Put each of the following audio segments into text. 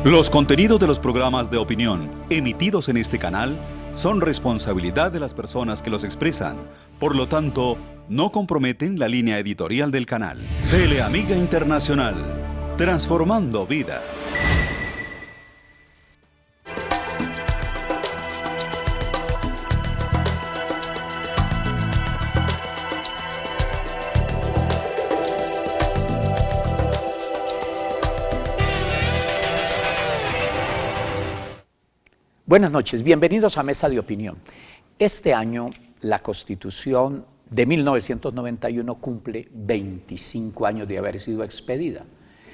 Los contenidos de los programas de opinión emitidos en este canal son responsabilidad de las personas que los expresan. Por lo tanto, no comprometen la línea editorial del canal. Teleamiga Internacional, transformando vidas. Buenas noches, bienvenidos a Mesa de Opinión. Este año la Constitución de 1991 cumple 25 años de haber sido expedida.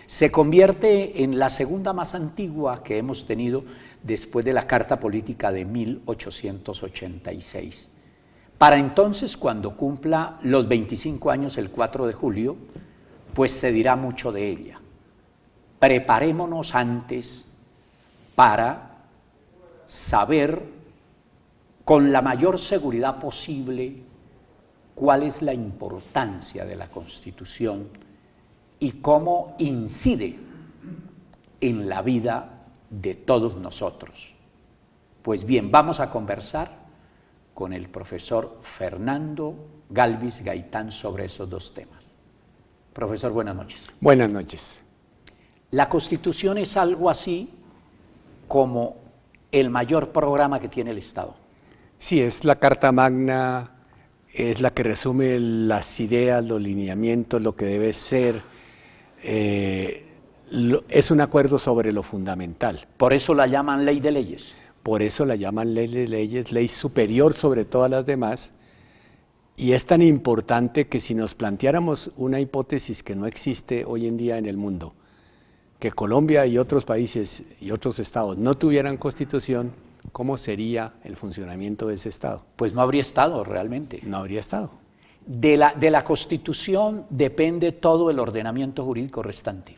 Se convierte en la segunda más antigua que hemos tenido después de la Carta Política de 1886. Para entonces, cuando cumpla los 25 años el 4 de julio, pues se dirá mucho de ella. Preparémonos antes para saber con la mayor seguridad posible cuál es la importancia de la Constitución y cómo incide en la vida de todos nosotros. Pues bien, vamos a conversar con el profesor Fernando Galvis Gaitán sobre esos dos temas. Profesor, buenas noches. Buenas noches. La Constitución es algo así como el mayor programa que tiene el Estado. Sí, es la Carta Magna, es la que resume las ideas, los lineamientos, lo que debe ser, es un acuerdo sobre lo fundamental. Por eso la llaman ley de leyes. Por eso la llaman ley de leyes, ley superior sobre todas las demás, y es tan importante que si nos planteáramos una hipótesis que no existe hoy en día en el mundo, que Colombia y otros países y otros estados no tuvieran constitución, ¿cómo sería el funcionamiento de ese estado? Pues no habría estado realmente. No habría estado. De la Constitución depende todo el ordenamiento jurídico restante.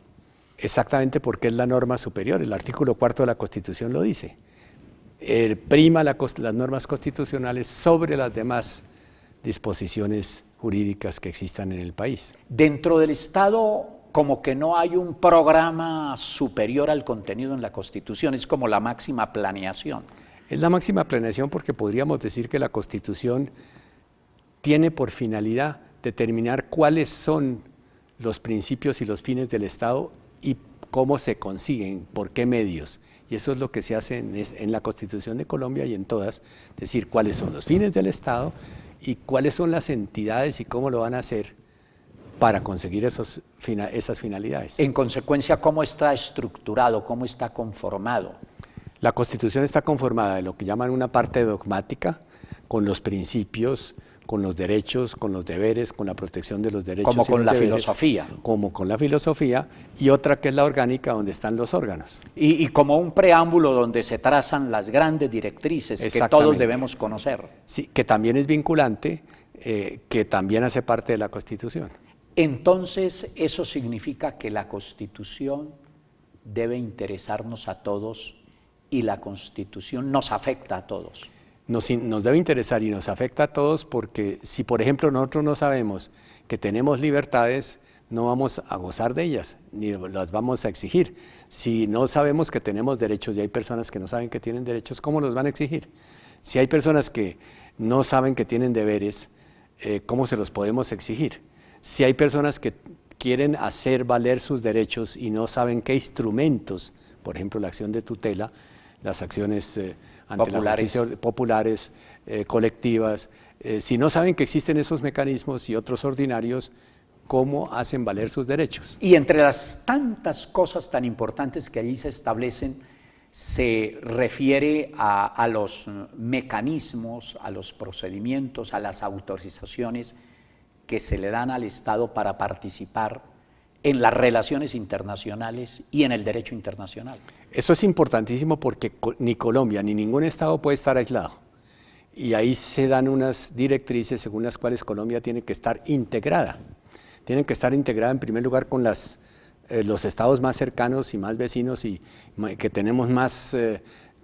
Exactamente, porque es la norma superior, el artículo 4 de la Constitución lo dice. Prima las normas constitucionales sobre las demás disposiciones jurídicas que existan en el país. Dentro del Estado, como que no hay un programa superior al contenido en la Constitución, es como la máxima planeación. Es la máxima planeación porque podríamos decir que la Constitución tiene por finalidad determinar cuáles son los principios y los fines del Estado y cómo se consiguen, por qué medios. Y eso es lo que se hace en la Constitución de Colombia y en todas, es decir, cuáles son los fines del Estado y cuáles son las entidades y cómo lo van a hacer para conseguir esas finalidades. En consecuencia, ¿cómo está estructurado, cómo está conformado? La Constitución está conformada de lo que llaman una parte dogmática, con los principios, con los derechos, con los deberes, con la protección de los derechos. Como con la deberes, filosofía. Como con la filosofía, y otra que es la orgánica, donde están los órganos. Y como un preámbulo donde se trazan las grandes directrices que todos debemos conocer. Sí, que también es vinculante, que también hace parte de la Constitución. Entonces, eso significa que la Constitución debe interesarnos a todos y la Constitución nos afecta a todos. Nos debe interesar y nos afecta a todos porque si, por ejemplo, nosotros no sabemos que tenemos libertades, no vamos a gozar de ellas, ni las vamos a exigir. Si no sabemos que tenemos derechos y hay personas que no saben que tienen derechos, ¿cómo los van a exigir? Si hay personas que no saben que tienen deberes, ¿cómo se los podemos exigir? Si hay personas que quieren hacer valer sus derechos y no saben qué instrumentos, por ejemplo la acción de tutela, las acciones ante la justicia populares, colectivas, si no saben que existen esos mecanismos y otros ordinarios, ¿cómo hacen valer sus derechos? Y entre las tantas cosas tan importantes que allí se establecen, se refiere a los mecanismos, a los procedimientos, a las autorizaciones que se le dan al Estado para participar en las relaciones internacionales y en el derecho internacional. Eso es importantísimo porque ni Colombia ni ningún Estado puede estar aislado. Y ahí se dan unas directrices según las cuales Colombia tiene que estar integrada. Tiene que estar integrada en primer lugar con los estados más cercanos y más vecinos y que tenemos más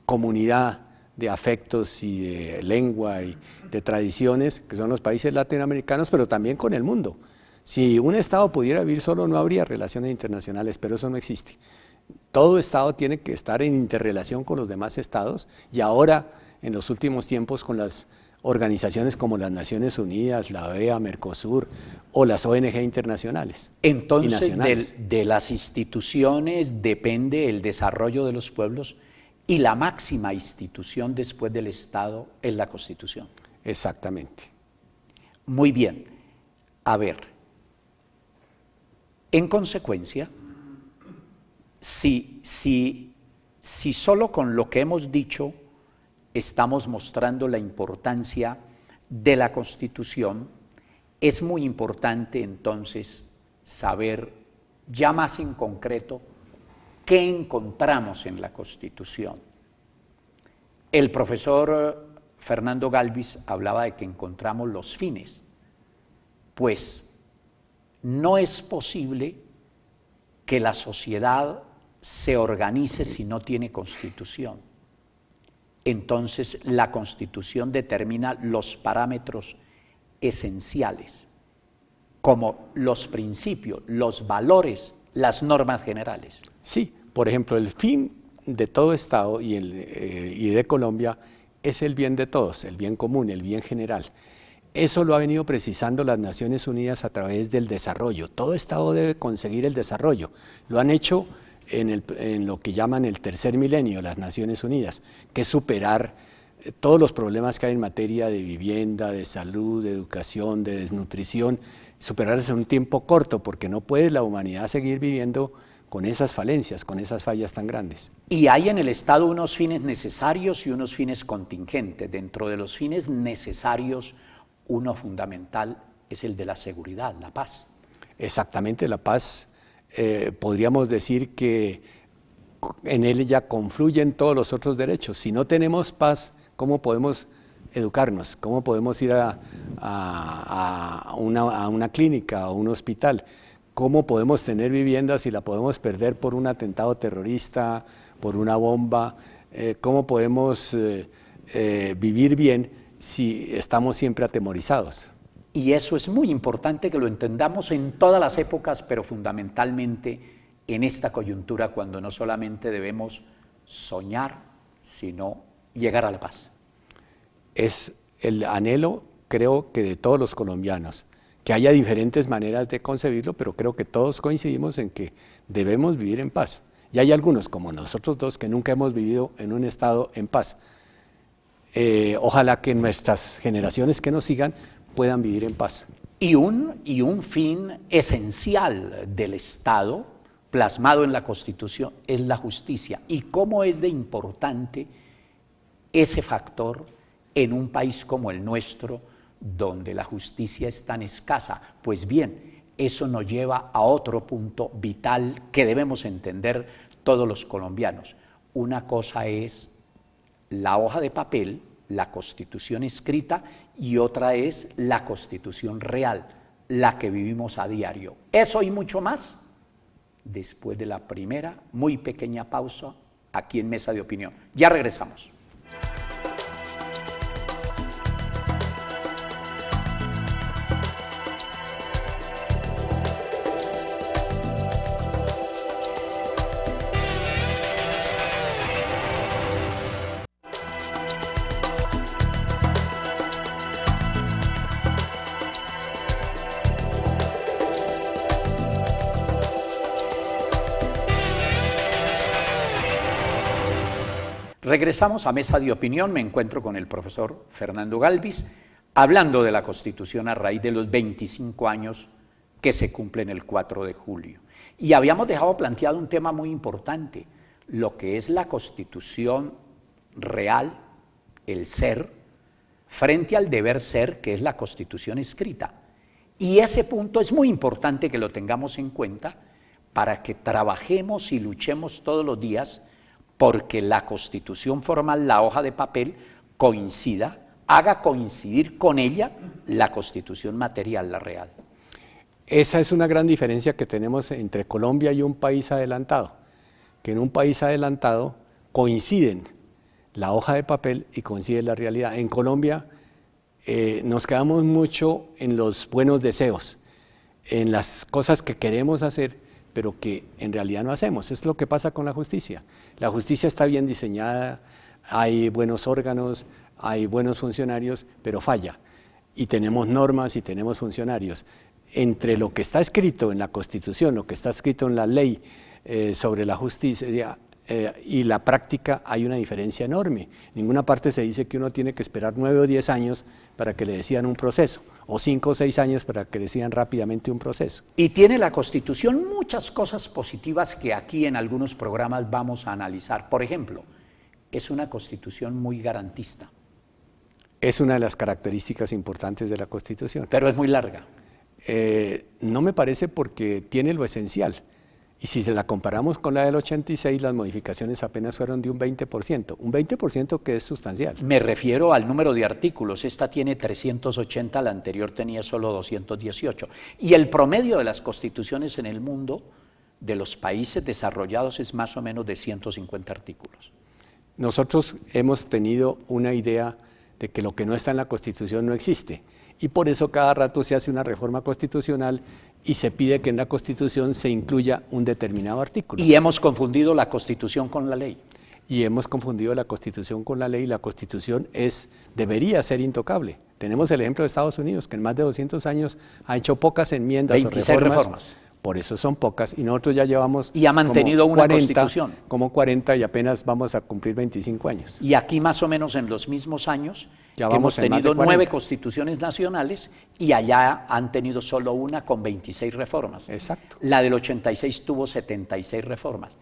comunidad de afectos y de lengua y de tradiciones, que son los países latinoamericanos, pero también con el mundo. Si un Estado pudiera vivir solo, no habría relaciones internacionales, pero eso no existe. todo Estado tiene que estar en interrelación con los demás Estados, y ahora, en los últimos tiempos, con las organizaciones como las Naciones Unidas, la OEA, Mercosur o las ONG internacionales. Entonces, de las instituciones depende el desarrollo de los pueblos, y la máxima institución después del Estado es la Constitución. Exactamente. Muy bien. A ver, en consecuencia, si solo con lo que hemos dicho estamos mostrando la importancia de la Constitución, es muy importante entonces saber ya más en concreto qué encontramos en la Constitución. El profesor Fernando Galvis hablaba de que encontramos los fines. Pues no es posible que la sociedad se organice si no tiene Constitución. Entonces, la Constitución determina los parámetros esenciales, como los principios, los valores, las normas generales. Sí, por ejemplo, el fin de todo Estado y de Colombia es el bien de todos, el bien común, el bien general. Eso lo ha venido precisando las Naciones Unidas a través del desarrollo. Todo Estado debe conseguir el desarrollo. Lo han hecho en lo que llaman el tercer milenio, las Naciones Unidas, que es superar todos los problemas que hay en materia de vivienda, de salud, de educación, de desnutrición, superarlos en un tiempo corto, porque no puede la humanidad seguir viviendo con esas falencias, con esas fallas tan grandes. Y hay en el Estado unos fines necesarios y unos fines contingentes. Dentro de los fines necesarios, uno fundamental es el de la seguridad, la paz. Exactamente, la paz. Podríamos decir que en él ya confluyen todos los otros derechos. Si no tenemos paz, ¿cómo podemos educarnos? ¿Cómo podemos ir a una clínica, a un hospital? ¿Cómo podemos tener vivienda si la podemos perder por un atentado terrorista, por una bomba? ¿Cómo podemos vivir bien si estamos siempre atemorizados? Y eso es muy importante que lo entendamos en todas las épocas, pero fundamentalmente en esta coyuntura, cuando no solamente debemos soñar, sino llegar a la paz. Es el anhelo, creo que de todos los colombianos, que haya diferentes maneras de concebirlo, pero creo que todos coincidimos en que debemos vivir en paz. Y hay algunos, como nosotros dos, que nunca hemos vivido en un estado en paz. Ojalá que nuestras generaciones que nos sigan puedan vivir en paz. Y un fin esencial del Estado, plasmado en la Constitución, es la justicia. ¿Y cómo es de importante ese factor en un país como el nuestro, donde la justicia es tan escasa? Pues bien, eso nos lleva a otro punto vital que debemos entender todos los colombianos. Una cosa es la hoja de papel, la Constitución escrita, y otra es la Constitución real, la que vivimos a diario. Eso y mucho más después de la primera muy pequeña pausa aquí en Mesa de Opinión. Ya regresamos. Regresamos a Mesa de Opinión. Me encuentro con el profesor Fernando Galvis, hablando de la Constitución a raíz de los 25 años que se cumplen el 4 de julio. Y habíamos dejado planteado un tema muy importante, lo que es la Constitución real, el ser, frente al deber ser, que es la Constitución escrita. Y ese punto es muy importante que lo tengamos en cuenta para que trabajemos y luchemos todos los días porque la Constitución formal, la hoja de papel, coincida, haga coincidir con ella la Constitución material, la real. Esa es una gran diferencia que tenemos entre Colombia y un país adelantado, que en un país adelantado coinciden la hoja de papel y coincide la realidad. En Colombia nos quedamos mucho en los buenos deseos, en las cosas que queremos hacer, pero que en realidad no hacemos. Es lo que pasa con la justicia. La justicia está bien diseñada, hay buenos órganos, hay buenos funcionarios, pero falla. Y tenemos normas y tenemos funcionarios. Entre lo que está escrito en la Constitución, lo que está escrito en la ley sobre la justicia y la práctica, hay una diferencia enorme. En ninguna parte se dice que uno tiene que esperar 9 o 10 años para que le decidan un proceso, o 5 o 6 años para que le decidan rápidamente un proceso. Y tiene la Constitución muchas cosas positivas que aquí en algunos programas vamos a analizar. Por ejemplo, es una Constitución muy garantista. Es una de las características importantes de la Constitución. Pero es muy larga. No me parece, porque tiene lo esencial. Y si se la comparamos con la del 86, las modificaciones apenas fueron de un 20% que es sustancial. Me refiero al número de artículos. Esta tiene 380, la anterior tenía solo 218. Y el promedio de las constituciones en el mundo, de los países desarrollados, es más o menos de 150 artículos. Nosotros hemos tenido una idea de que lo que no está en la Constitución no existe. Y por eso cada rato se hace una reforma constitucional y se pide que en la Constitución se incluya un determinado artículo. Y hemos confundido la Constitución con la ley. Y hemos confundido la Constitución con la ley. La Constitución debería ser intocable. Tenemos el ejemplo de Estados Unidos, que en más de 200 años ha hecho pocas enmiendas 26 o reformas. Por eso son pocas, y nosotros ya llevamos y ha mantenido como una 40, Constitución. Como 40, y apenas vamos a cumplir 25 años. Y aquí más o menos en los mismos años ya hemos tenido 9 constituciones nacionales, y allá han tenido solo una con 26 reformas. Exacto. La del 86 tuvo 76 reformas.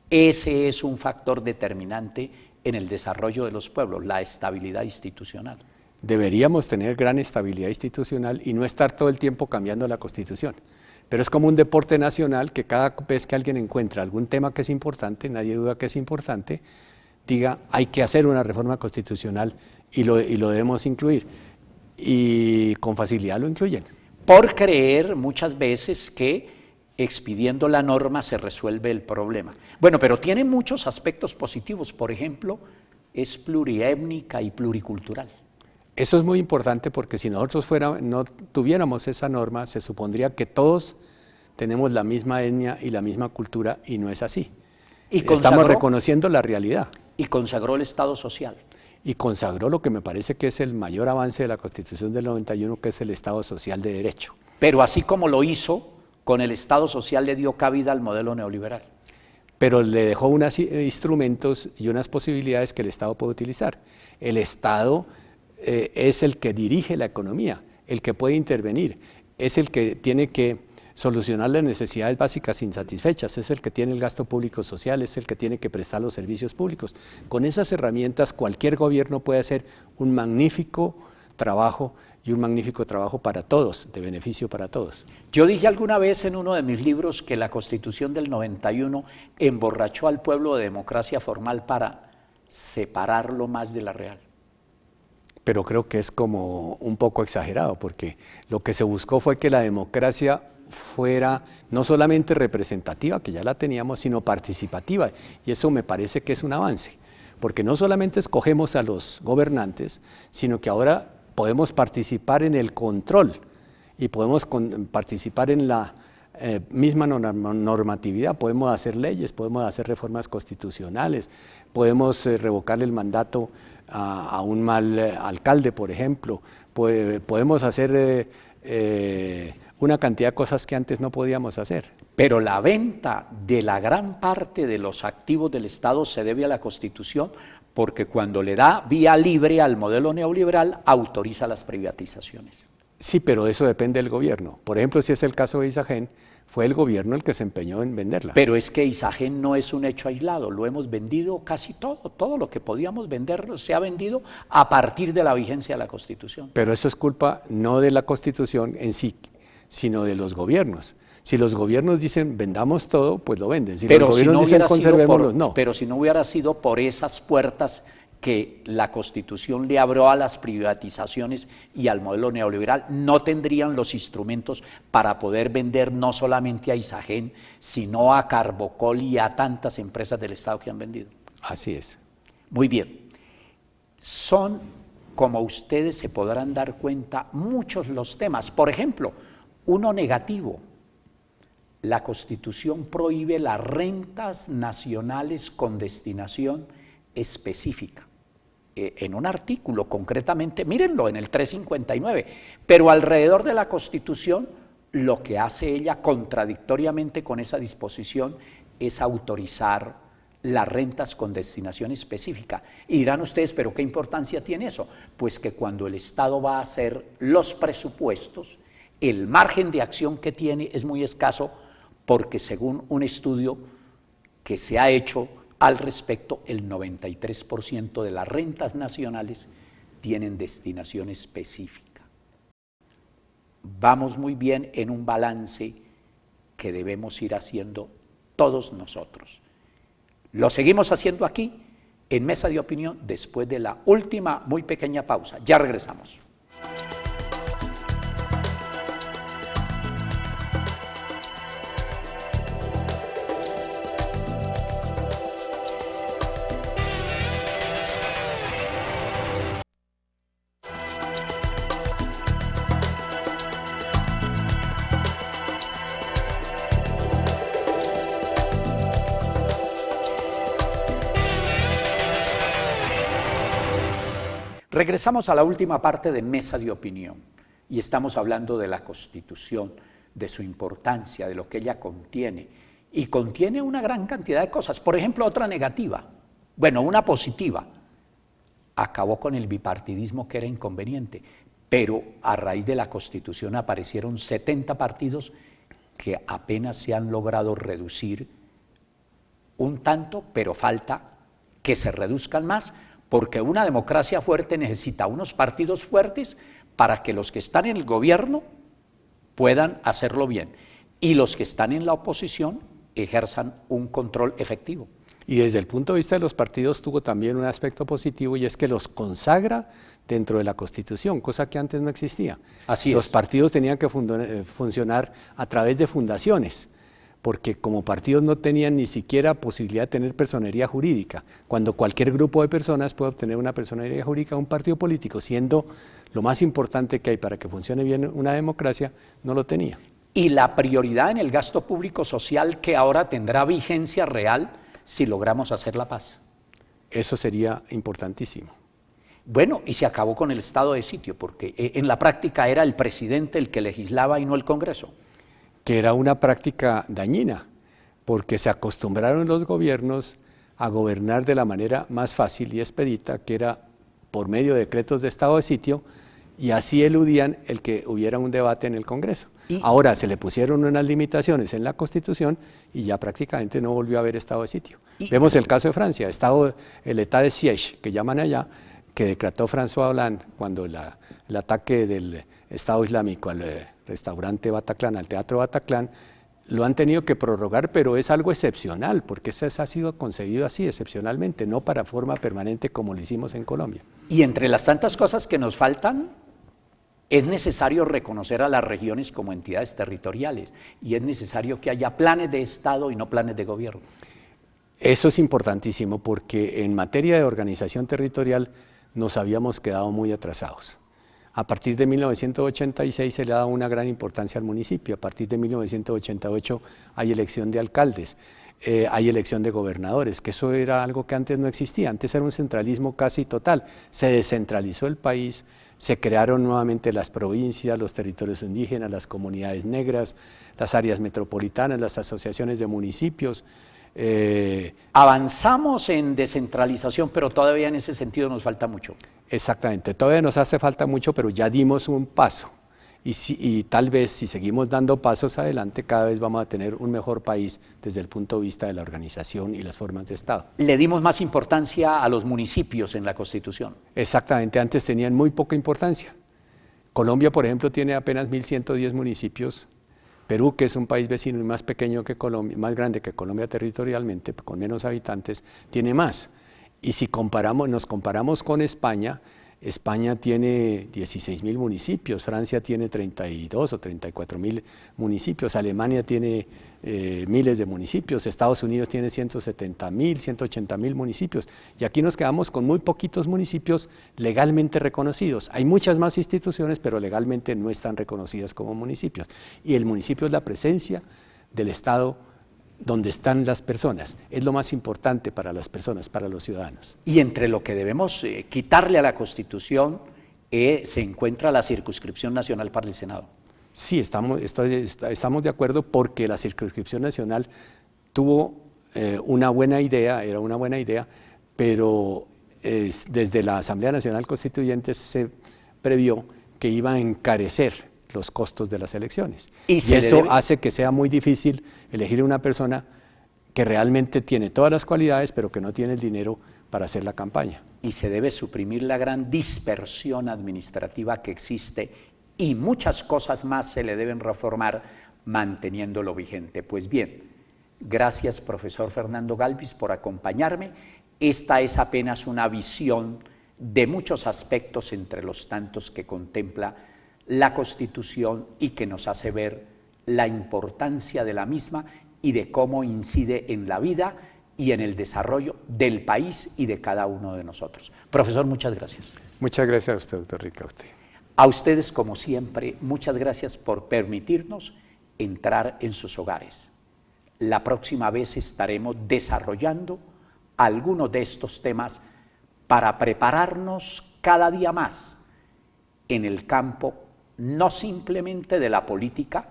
Ese es un factor determinante en el desarrollo de los pueblos, la estabilidad institucional. Deberíamos tener gran estabilidad institucional y no estar todo el tiempo cambiando la Constitución. Pero es como un deporte nacional que cada vez que alguien encuentra algún tema que es importante, nadie duda que es importante, diga hay que hacer una reforma constitucional y lo debemos incluir. Y con facilidad lo incluyen. Por creer muchas veces que expidiendo la norma se resuelve el problema. Bueno, pero tiene muchos aspectos positivos. Por ejemplo, es pluriétnica y pluricultural. Eso es muy importante, porque si nosotros no tuviéramos esa norma, se supondría que todos tenemos la misma etnia y la misma cultura, y no es así. Estamos reconociendo la realidad. Y consagró el Estado social. Y consagró lo que me parece que es el mayor avance de la Constitución del 91, que es el Estado social de derecho. Pero así como lo hizo, con el Estado social le dio cabida al modelo neoliberal. Pero le dejó unos instrumentos y unas posibilidades que el Estado puede utilizar. El Estado es el que dirige la economía, el que puede intervenir, es el que tiene que solucionar las necesidades básicas insatisfechas, es el que tiene el gasto público social, es el que tiene que prestar los servicios públicos. Con esas herramientas cualquier gobierno puede hacer un magnífico trabajo, y un magnífico trabajo para todos, de beneficio para todos. Yo dije alguna vez en uno de mis libros que la Constitución del 91 emborrachó al pueblo de democracia formal para separarlo más de la real. Pero creo que es como un poco exagerado, porque lo que se buscó fue que la democracia fuera no solamente representativa, que ya la teníamos, sino participativa, y eso me parece que es un avance, porque no solamente escogemos a los gobernantes, sino que ahora podemos participar en el control, y podemos participar en la misma normatividad, podemos hacer leyes, podemos hacer reformas constitucionales, podemos revocarle el mandato a un mal alcalde, por ejemplo, podemos hacer una cantidad de cosas que antes no podíamos hacer. Pero la venta de la gran parte de los activos del Estado se debe a la Constitución, porque cuando le da vía libre al modelo neoliberal, autoriza las privatizaciones. Sí, pero eso depende del gobierno. Por ejemplo, si es el caso de Isagen, fue el gobierno el que se empeñó en venderla. Pero es que Isagen no es un hecho aislado, lo hemos vendido casi todo lo que podíamos vender se ha vendido a partir de la vigencia de la Constitución. Pero eso es culpa no de la Constitución en sí, sino de los gobiernos. Si los gobiernos dicen vendamos todo, pues lo venden. Si los gobiernos dicen conservémoslo, no. Pero si no hubiera sido por esas puertas que la Constitución le abrió a las privatizaciones y al modelo neoliberal, no tendrían los instrumentos para poder vender no solamente a Isagen, sino a Carbocol y a tantas empresas del Estado que han vendido. Así es. Muy bien. Son, como ustedes se podrán dar cuenta, muchos los temas. Por ejemplo, uno negativo, la Constitución prohíbe las rentas nacionales con destinación específica. En un artículo concretamente, mírenlo, en el 359, pero alrededor de la Constitución lo que hace ella contradictoriamente con esa disposición es autorizar las rentas con destinación específica. Y dirán ustedes, ¿pero qué importancia tiene eso? Pues que cuando el Estado va a hacer los presupuestos, el margen de acción que tiene es muy escaso, porque según un estudio que se ha hecho al respecto, el 93% de las rentas nacionales tienen destinación específica. Vamos muy bien en un balance que debemos ir haciendo todos nosotros. Lo seguimos haciendo aquí, en Mesa de Opinión, después de la última muy pequeña pausa. Ya regresamos. Regresamos a la última parte de Mesa de Opinión y estamos hablando de la Constitución, de su importancia, de lo que ella contiene, y contiene una gran cantidad de cosas. Por ejemplo, otra negativa, bueno, una positiva, acabó con el bipartidismo que era inconveniente, pero a raíz de la Constitución aparecieron 70 partidos que apenas se han logrado reducir un tanto, pero falta que se reduzcan más, porque una democracia fuerte necesita unos partidos fuertes para que los que están en el gobierno puedan hacerlo bien y los que están en la oposición ejerzan un control efectivo. Y desde el punto de vista de los partidos tuvo también un aspecto positivo, y es que los consagra dentro de la Constitución, cosa que antes no existía. Así es. Los partidos tenían que funcionar a través de fundaciones, porque como partidos no tenían ni siquiera posibilidad de tener personería jurídica, cuando cualquier grupo de personas puede obtener una personería jurídica. Un partido político, siendo lo más importante que hay para que funcione bien una democracia, no lo tenía. Y la prioridad en el gasto público social, que ahora tendrá vigencia real si logramos hacer la paz. Eso sería importantísimo. Bueno, y se acabó con el estado de sitio, porque en la práctica era el presidente el que legislaba y no el Congreso. Que era una práctica dañina, porque se acostumbraron los gobiernos a gobernar de la manera más fácil y expedita, que era por medio de decretos de estado de sitio, y así eludían el que hubiera un debate en el Congreso. Ahora se le pusieron unas limitaciones en la Constitución y ya prácticamente no volvió a haber estado de sitio. Vemos el caso de Francia, el état de siège, que llaman allá, que decretó François Hollande cuando el ataque del Estado Islámico al restaurante Bataclan, al Teatro Bataclan, lo han tenido que prorrogar, pero es algo excepcional, porque eso ha sido concebido así, excepcionalmente, no para forma permanente como lo hicimos en Colombia. Y entre las tantas cosas que nos faltan, es necesario reconocer a las regiones como entidades territoriales, y es necesario que haya planes de Estado y no planes de gobierno. Eso es importantísimo, porque en materia de organización territorial nos habíamos quedado muy atrasados. A partir de 1986 se le ha dado una gran importancia al municipio. A partir de 1988 hay elección de alcaldes, hay elección de gobernadores, que eso era algo que antes no existía. Antes era un centralismo casi total. Se descentralizó el país, se crearon nuevamente las provincias, los territorios indígenas, las comunidades negras, las áreas metropolitanas, las asociaciones de municipios. Avanzamos en descentralización, pero todavía en ese sentido nos falta mucho. Exactamente, todavía nos hace falta mucho, pero ya dimos un paso. Y tal vez si seguimos dando pasos adelante, cada vez vamos a tener un mejor país desde el punto de vista de la organización y las formas de Estado. Le dimos más importancia a los municipios en la Constitución. Exactamente, antes tenían muy poca importancia. Colombia, por ejemplo, tiene apenas 1.110 municipios. Perú, que es un país vecino y más pequeño que Colombia, más grande que Colombia territorialmente, con menos habitantes, tiene más. Y si nos comparamos con España, España tiene 16.000 municipios, Francia tiene 32 o 34.000 municipios, Alemania tiene miles de municipios, Estados Unidos tiene 170.000, 180.000 municipios, y aquí nos quedamos con muy poquitos municipios legalmente reconocidos. Hay muchas más instituciones, pero legalmente no están reconocidas como municipios. Y el municipio es la presencia del Estado donde están las personas. Es lo más importante para las personas, para los ciudadanos. Y entre lo que debemos quitarle a la Constitución se encuentra la circunscripción nacional para el Senado. Sí, estamos de acuerdo porque la circunscripción nacional tuvo una buena idea, era una buena idea, pero desde la Asamblea Nacional Constituyente se previó que iba a encarecer los costos de las elecciones. Y eso hace que sea muy difícil elegir una persona que realmente tiene todas las cualidades, pero que no tiene el dinero para hacer la campaña. Y se debe suprimir la gran dispersión administrativa que existe y muchas cosas más se le deben reformar manteniéndolo vigente. Pues bien, gracias profesor Fernando Galvis por acompañarme. Esta es apenas una visión de muchos aspectos entre los tantos que contempla la Constitución y que nos hace ver la importancia de la misma y de cómo incide en la vida y en el desarrollo del país y de cada uno de nosotros. Profesor, muchas gracias. Muchas gracias a usted, doctor Ricaurte. A ustedes, como siempre, muchas gracias por permitirnos entrar en sus hogares. La próxima vez estaremos desarrollando algunos de estos temas para prepararnos cada día más en el campo no simplemente de la política,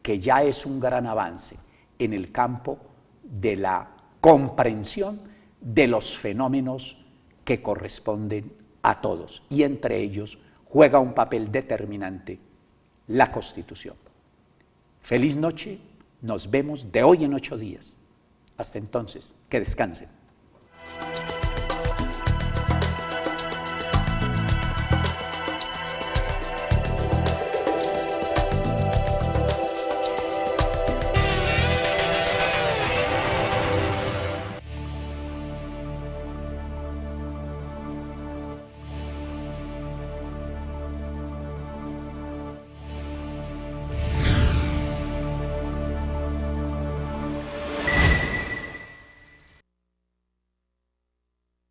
que ya es un gran avance, en el campo de la comprensión de los fenómenos que corresponden a todos, y entre ellos juega un papel determinante la Constitución. Feliz noche, nos vemos de hoy en 8 días. Hasta entonces, que descansen.